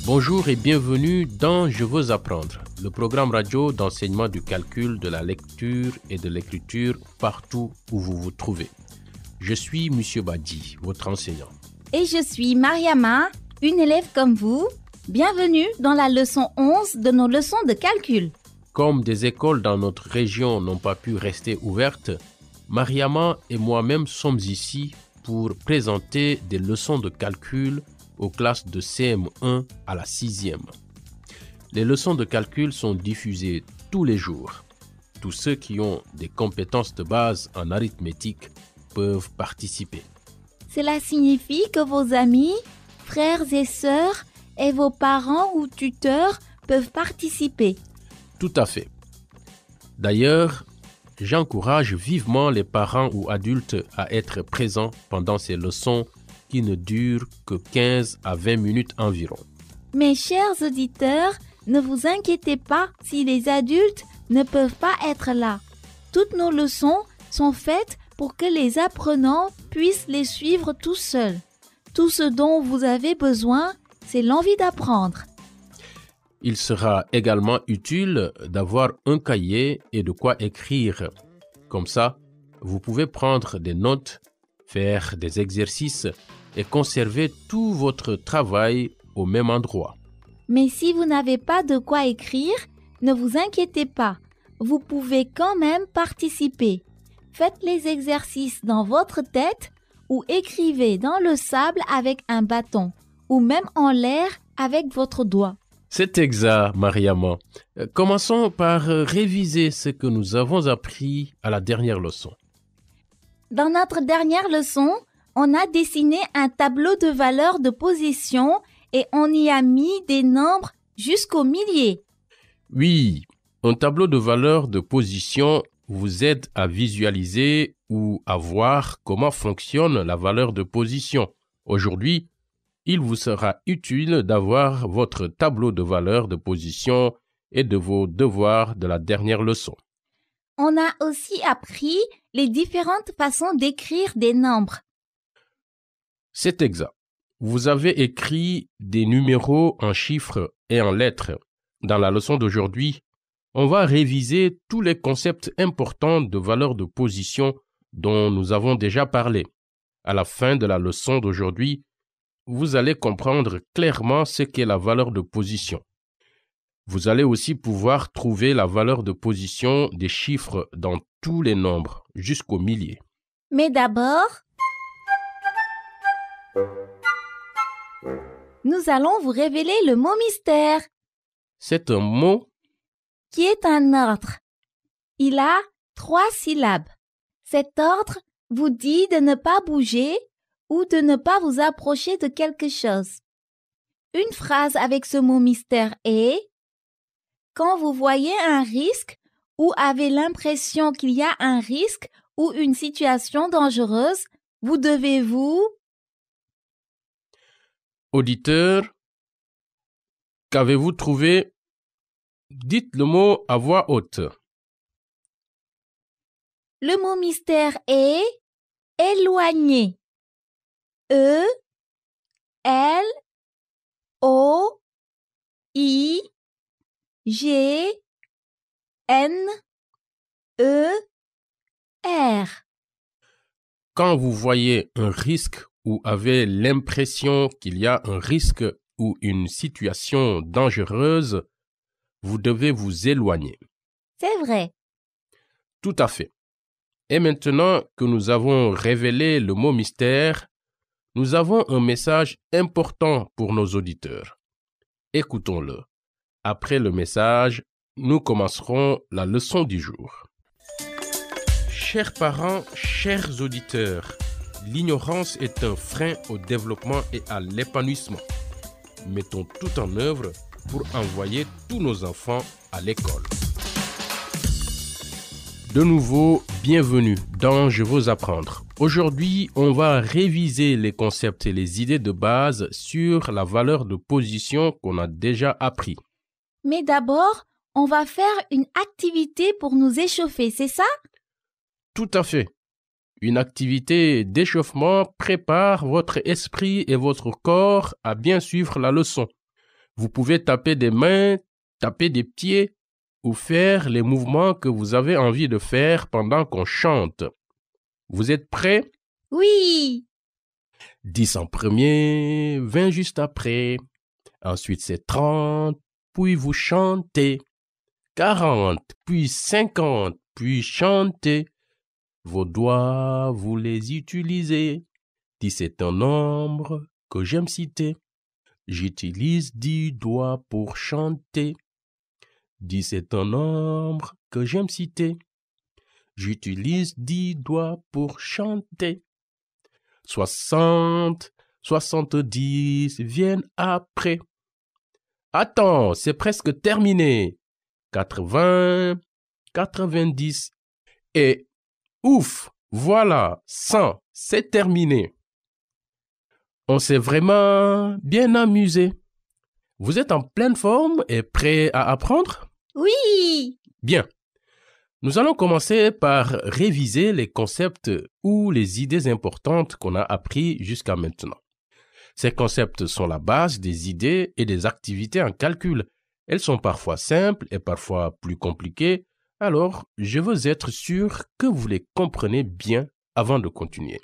Bonjour et bienvenue dans Je veux apprendre, le programme radio d'enseignement du calcul, de la lecture et de l'écriture partout où vous vous trouvez. Je suis Monsieur Badi, votre enseignant. Et je suis Mariama, une élève comme vous. Bienvenue dans la leçon 11 de nos leçons de calcul. Comme des écoles dans notre région n'ont pas pu rester ouvertes, Mariama et moi-même sommes ici pour présenter des leçons de calcul aux classes de CM1 à la 6e. Les leçons de calcul sont diffusées tous les jours. Tous ceux qui ont des compétences de base en arithmétique peuvent participer. Cela signifie que vos amis, frères et sœurs et vos parents ou tuteurs peuvent participer. Tout à fait. D'ailleurs, j'encourage vivement les parents ou adultes à être présents pendant ces leçons qui ne durent que 15 à 20 minutes environ. Mes chers auditeurs, ne vous inquiétez pas si les adultes ne peuvent pas être là. Toutes nos leçons sont faites pour que les apprenants puissent les suivre tout seuls. Tout ce dont vous avez besoin, c'est l'envie d'apprendre. Il sera également utile d'avoir un cahier et de quoi écrire. Comme ça, vous pouvez prendre des notes, faire des exercices et conserver tout votre travail au même endroit. Mais si vous n'avez pas de quoi écrire, ne vous inquiétez pas. Vous pouvez quand même participer. Faites les exercices dans votre tête ou écrivez dans le sable avec un bâton ou même en l'air avec votre doigt. C'est exact, Mariama. Commençons par réviser ce que nous avons appris à la dernière leçon. Dans notre dernière leçon, on a dessiné un tableau de valeurs de position et on y a mis des nombres jusqu'aux milliers. Oui, un tableau de valeurs de position vous aide à visualiser ou à voir comment fonctionne la valeur de position. Aujourd'hui, il vous sera utile d'avoir votre tableau de valeurs de position et de vos devoirs de la dernière leçon. On a aussi appris les différentes façons d'écrire des nombres. C'est exact. Vous avez écrit des numéros en chiffres et en lettres. Dans la leçon d'aujourd'hui, on va réviser tous les concepts importants de valeur de position dont nous avons déjà parlé. À la fin de la leçon d'aujourd'hui, vous allez comprendre clairement ce qu'est la valeur de position. Vous allez aussi pouvoir trouver la valeur de position des chiffres dans tous les nombres, jusqu'aux milliers. Mais d'abord, nous allons vous révéler le mot mystère, C'est un mot qui est un ordre. Il a 3 syllabes. Cet ordre vous dit de ne pas bouger ou de ne pas vous approcher de quelque chose. Une phrase avec ce mot mystère est « Quand vous voyez un risque ou avez l'impression qu'il y a un risque ou une situation dangereuse, vous devez vous… » Auditeur, qu'avez-vous trouvé? Dites le mot à voix haute. Le mot mystère est éloigné. E, L, O, I, G, N, E, R. Quand vous voyez un risque ou avez l'impression qu'il y a un risque ou une situation dangereuse, vous devez vous éloigner. C'est vrai. Tout à fait. Et maintenant que nous avons révélé le mot mystère, nous avons un message important pour nos auditeurs. Écoutons-le. Après le message, nous commencerons la leçon du jour. Chers parents, chers auditeurs, l'ignorance est un frein au développement et à l'épanouissement. Mettons tout en œuvre pour envoyer tous nos enfants à l'école. De nouveau, bienvenue dans Je veux apprendre. Aujourd'hui, on va réviser les concepts et les idées de base sur la valeur de position qu'on a déjà appris. Mais d'abord, on va faire une activité pour nous échauffer, c'est ça? Tout à fait. Une activité d'échauffement prépare votre esprit et votre corps à bien suivre la leçon. Vous pouvez taper des mains, taper des pieds ou faire les mouvements que vous avez envie de faire pendant qu'on chante. Vous êtes prêts? Oui. 10 en premier, 20 juste après. Ensuite, c'est 30, puis vous chantez. 40, puis 50, puis chantez. Vos doigts, vous les utilisez. 10 c'est un nombre que j'aime citer. J'utilise 10 doigts pour chanter. 10 c'est un nombre que j'aime citer. J'utilise 10 doigts pour chanter. 60, 70 viennent après. Attends, c'est presque terminé. 80, 90 et ouf, voilà, 100, c'est terminé. On s'est vraiment bien amusé. Vous êtes en pleine forme et prêt à apprendre? Oui. Bien. Nous allons commencer par réviser les concepts ou les idées importantes qu'on a appris jusqu'à maintenant. Ces concepts sont la base des idées et des activités en calcul. Elles sont parfois simples et parfois plus compliquées, alors je veux être sûr que vous les comprenez bien avant de continuer.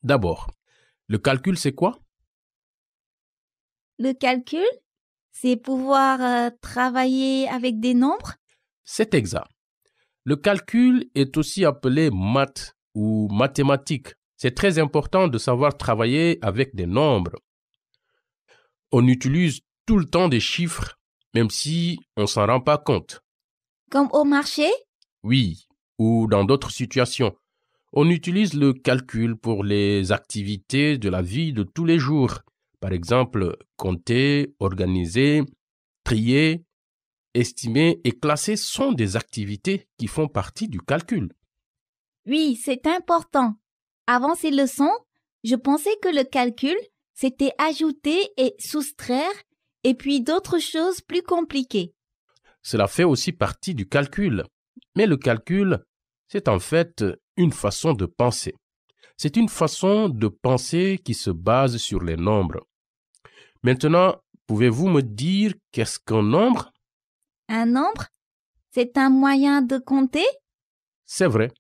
D'abord, le calcul, c'est quoi? Le calcul, c'est pouvoir travailler avec des nombres. C'est exact. Le calcul est aussi appelé maths ou mathématiques. C'est très important de savoir travailler avec des nombres. On utilise tout le temps des chiffres, même si on ne s'en rend pas compte. Comme au marché? Oui, ou dans d'autres situations. On utilise le calcul pour les activités de la vie de tous les jours. Par exemple, compter, organiser, trier, estimer et classer sont des activités qui font partie du calcul. Oui, c'est important. Avant ces leçons, je pensais que le calcul, c'était ajouter et soustraire et puis d'autres choses plus compliquées. Cela fait aussi partie du calcul. Mais le calcul, c'est en fait une façon de penser. C'est une façon de penser qui se base sur les nombres. Maintenant, pouvez-vous me dire qu'est-ce qu'un nombre? Un nombre, c'est un moyen de compter? C'est vrai.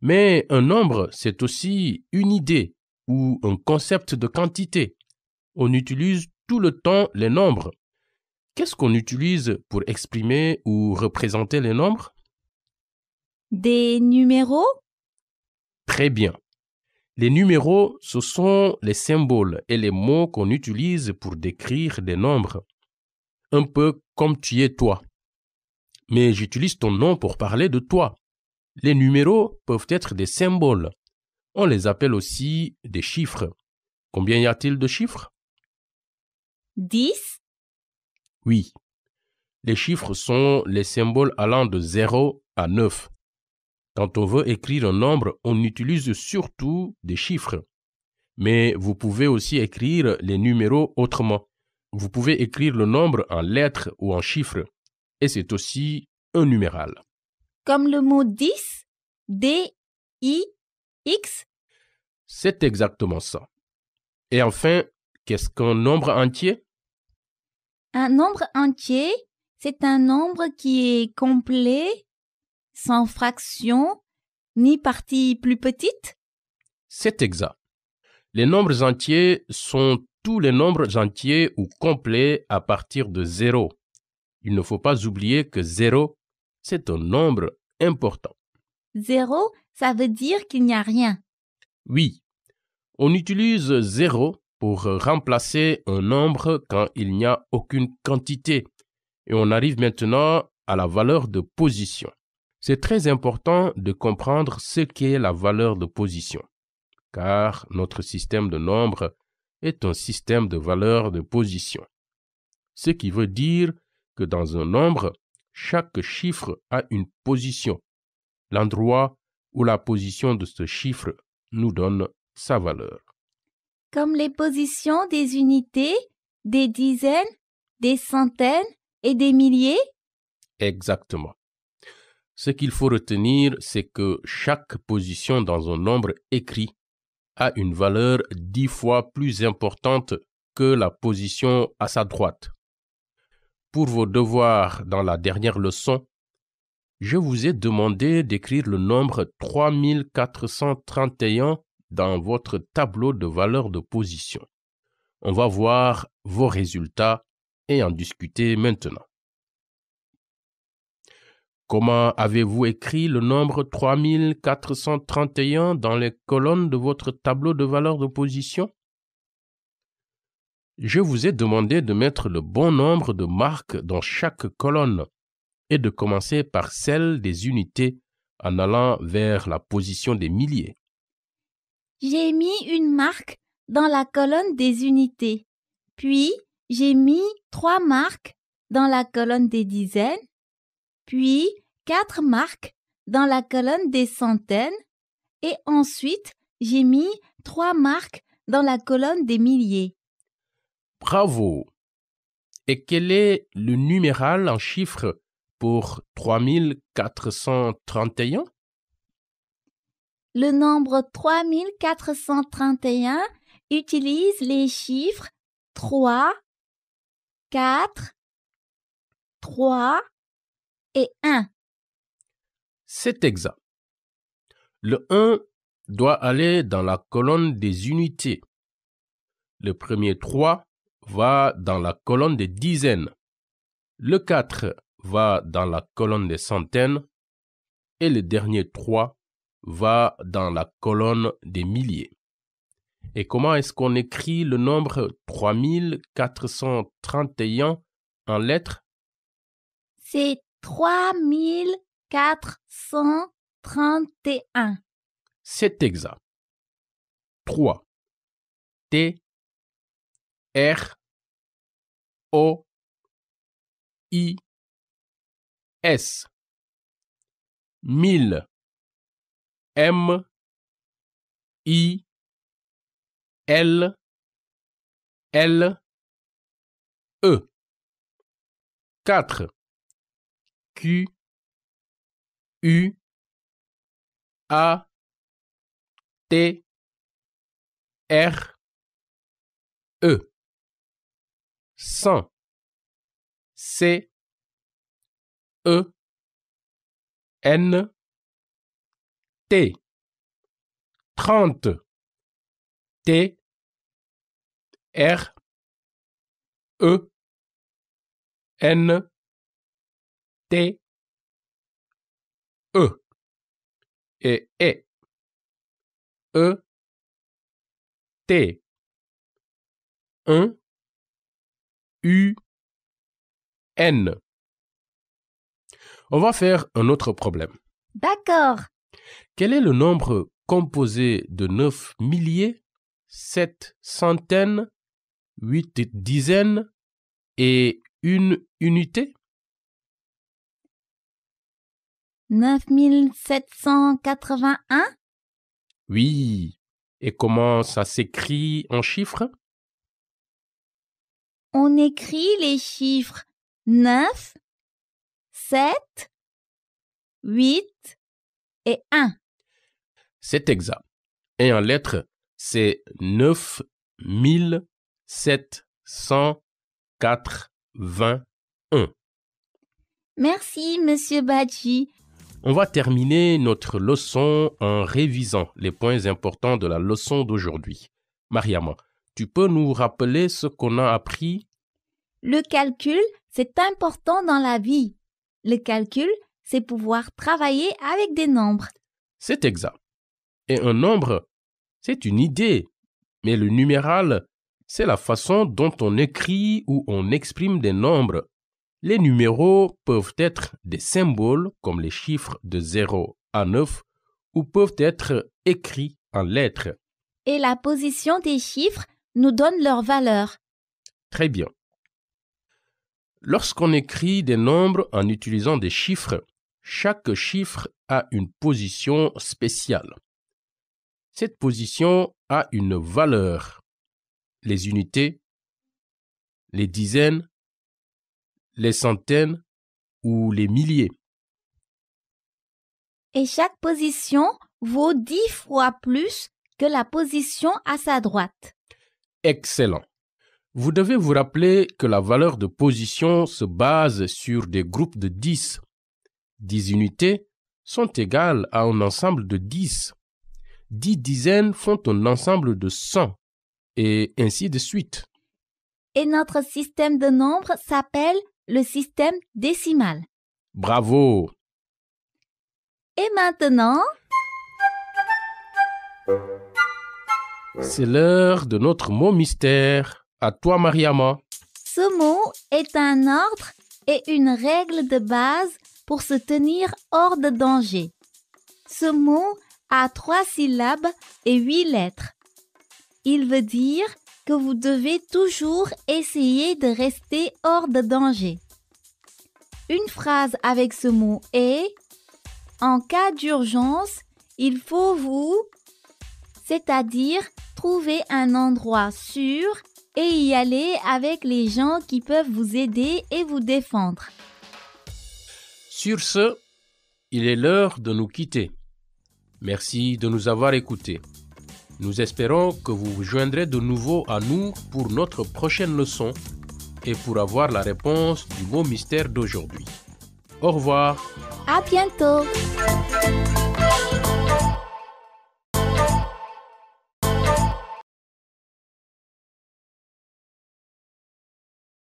Mais un nombre, c'est aussi une idée ou un concept de quantité. On utilise tout le temps les nombres. Qu'est-ce qu'on utilise pour exprimer ou représenter les nombres? Des numéros? Très bien. Les numéros, ce sont les symboles et les mots qu'on utilise pour décrire des nombres. Un peu comme tu es toi. Mais j'utilise ton nom pour parler de toi. Les numéros peuvent être des symboles. On les appelle aussi des chiffres. Combien y a-t-il de chiffres? 10? Oui. Les chiffres sont les symboles allant de 0 à 9. Quand on veut écrire un nombre, on utilise surtout des chiffres. Mais vous pouvez aussi écrire les numéros autrement. Vous pouvez écrire le nombre en lettres ou en chiffres. Et c'est aussi un numéral. Comme le mot 10? D-I-X? C'est exactement ça. Et enfin, qu'est-ce qu'un nombre entier? Un nombre entier, c'est un nombre qui est complet, sans fraction, ni partie plus petite? C'est exact. Les nombres entiers sont tous les nombres entiers ou complets à partir de 0. Il ne faut pas oublier que 0, c'est un nombre important. 0, ça veut dire qu'il n'y a rien. Oui, on utilise 0 pour remplacer un nombre quand il n'y a aucune quantité. Et on arrive maintenant à la valeur de position. C'est très important de comprendre ce qu'est la valeur de position, car notre système de nombres est un système de valeurs de position. Ce qui veut dire que dans un nombre, chaque chiffre a une position. L'endroit où la position de ce chiffre nous donne sa valeur. Comme les positions des unités, des dizaines, des centaines et des milliers? Exactement. Ce qu'il faut retenir, c'est que chaque position dans un nombre écrit a une valeur 10 fois plus importante que la position à sa droite. Pour vos devoirs dans la dernière leçon, je vous ai demandé d'écrire le nombre 3431 dans votre tableau de valeur de position. On va voir vos résultats et en discuter maintenant. Comment avez-vous écrit le nombre 3431 dans les colonnes de votre tableau de valeur de position? Je vous ai demandé de mettre le bon nombre de marques dans chaque colonne et de commencer par celle des unités en allant vers la position des milliers. J'ai mis une marque dans la colonne des unités. Puis, j'ai mis 3 marques dans la colonne des dizaines. Puis, 4 marques dans la colonne des centaines. Et ensuite, j'ai mis 3 marques dans la colonne des milliers. Bravo! Et quel est le numéral en chiffres pour 3431? Le nombre 3431 utilise les chiffres 3, 4, 3 et 1. C'est exact. Le 1 doit aller dans la colonne des unités. Le premier 3 va dans la colonne des dizaines. Le 4 va dans la colonne des centaines. Et le dernier 3 va dans la colonne des milliers. Et comment est-ce qu'on écrit le nombre 3431 en lettres? C'est 3431. C'est exact. 3. T, R, O, I, S. 1000. M, I, L, L, E. 4. Q, U, A, T, R, E. 100. C, E, N, T. 30. T, R, E, N, T, E. Et E. E, T. 1, U, N. On va faire un autre problème. D'accord. Quel est le nombre composé de 9 milliers, 7 centaines, 8 dizaines et 1 unité? 9781. Oui. Et comment ça s'écrit en chiffres? On écrit les chiffres 9, 7, 8 et 1. C'est exact. Et en lettres, c'est 9781. Merci, Monsieur Badji. On va terminer notre leçon en révisant les points importants de la leçon d'aujourd'hui. Mariama, tu peux nous rappeler ce qu'on a appris? Le calcul, c'est important dans la vie. Le calcul, c'est pouvoir travailler avec des nombres. C'est exact. Et un nombre, c'est une idée. Mais le numéral, c'est la façon dont on écrit ou on exprime des nombres. Les numéros peuvent être des symboles comme les chiffres de 0 à 9 ou peuvent être écrits en lettres. Et la position des chiffres nous donne leur valeur. Très bien. Lorsqu'on écrit des nombres en utilisant des chiffres, chaque chiffre a une position spéciale. Cette position a une valeur. Les unités, les dizaines, les centaines ou les milliers. Et chaque position vaut 10 fois plus que la position à sa droite. Excellent. Vous devez vous rappeler que la valeur de position se base sur des groupes de 10. 10 unités sont égales à un ensemble de 10. 10 dizaines font un ensemble de 100, et ainsi de suite. Et notre système de nombres s'appelle le système décimal. Bravo! Et maintenant, C'est l'heure de notre mot mystère. À toi, Mariama. ce mot est un ordre et une règle de base pour se tenir hors de danger. Ce mot a 3 syllabes et 8 lettres. Il veut dire que vous devez toujours essayer de rester hors de danger. Une phrase avec ce mot est « En cas d'urgence, il faut vous », c'est-à-dire trouver un endroit sûr et y aller avec les gens qui peuvent vous aider et vous défendre. Sur ce, il est l'heure de nous quitter. Merci de nous avoir écoutés. Nous espérons que vous vous joindrez de nouveau à nous pour notre prochaine leçon et pour avoir la réponse du mot mystère d'aujourd'hui. Au revoir. À bientôt!